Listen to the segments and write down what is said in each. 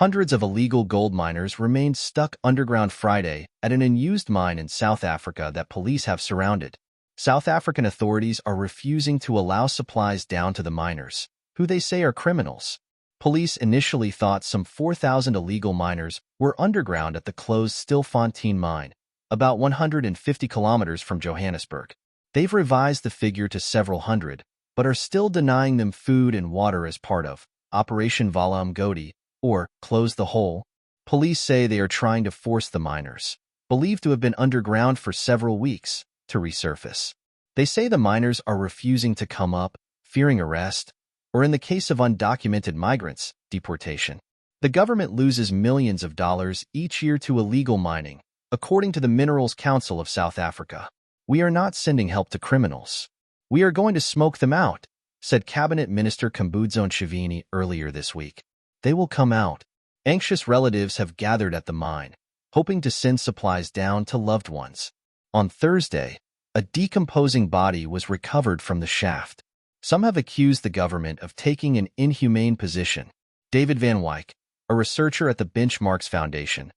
Hundreds of illegal gold miners remained stuck underground Friday at an unused mine in South Africa that police have surrounded. South African authorities are refusing to allow supplies down to the miners, who they say are criminals. Police initially thought some 4,000 illegal miners were underground at the closed Stilfontein mine, about 150 kilometers from Johannesburg. They've revised the figure to several hundred, but are still denying them food and water as part of Operation Vala Umgodi, or Close the Hole. Police say they are trying to force the miners, believed to have been underground for several weeks, to resurface. They say the miners are refusing to come up, fearing arrest, or in the case of undocumented migrants, deportation. The government loses millions of dollars each year to illegal mining, according to the Minerals Council of South Africa. "We are not sending help to criminals. We are going to smoke them out," said Cabinet Minister Khumbudzo Ntshavheni earlier this week. "They will come out." Anxious relatives have gathered at the mine, hoping to send supplies down to loved ones. On Thursday, a decomposing body was recovered from the shaft. Some have accused the government of taking an inhumane position. David Van Wyk, a researcher at the Benchmarks Foundation,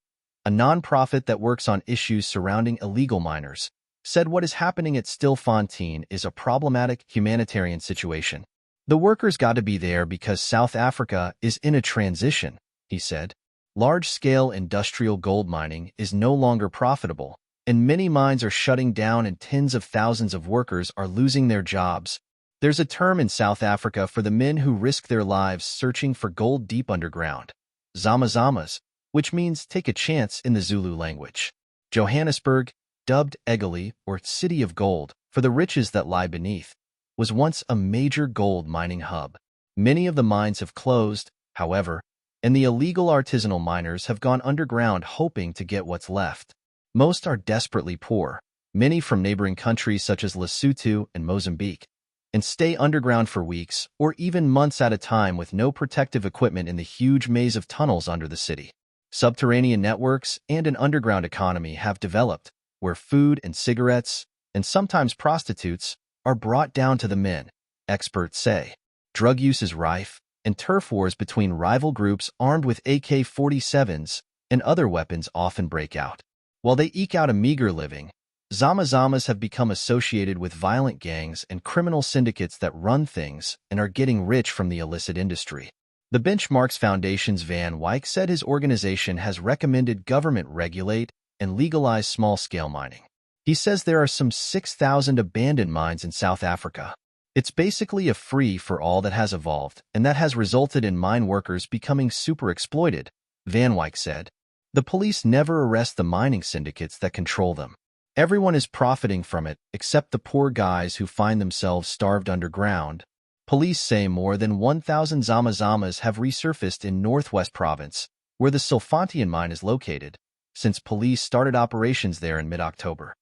a nonprofit that works on issues surrounding illegal miners, said what is happening at Stilfontein is a problematic humanitarian situation. "The workers got to be there because South Africa is in a transition," he said. "Large-scale industrial gold mining is no longer profitable, and many mines are shutting down and tens of thousands of workers are losing their jobs. There's a term in South Africa for the men who risk their lives searching for gold deep underground, zama-zamas, which means take a chance in the Zulu language." Johannesburg, dubbed Egoli, or City of Gold, for the riches that lie beneath, was once a major gold mining hub. Many of the mines have closed, however, and the illegal artisanal miners have gone underground hoping to get what's left. Most are desperately poor, many from neighboring countries such as Lesotho and Mozambique, and stay underground for weeks or even months at a time with no protective equipment in the huge maze of tunnels under the city. Subterranean networks and an underground economy have developed, where food and cigarettes, and sometimes prostitutes, are brought down to the men, experts say. Drug use is rife, and turf wars between rival groups armed with AK-47s and other weapons often break out. While they eke out a meager living, zama-zamas have become associated with violent gangs and criminal syndicates that run things and are getting rich from the illicit industry. The Benchmarks Foundation's Van Wyk said his organization has recommended government regulate and legalize small-scale mining. He says there are some 6,000 abandoned mines in South Africa. "It's basically a free-for-all that has evolved, and that has resulted in mine workers becoming super-exploited," Van Wyk said. "The police never arrest the mining syndicates that control them. Everyone is profiting from it except the poor guys who find themselves starved underground." Police say more than 1,000 zama-zamas have resurfaced in Northwest Province, where the Stilfontein mine is located, since police started operations there in mid-October.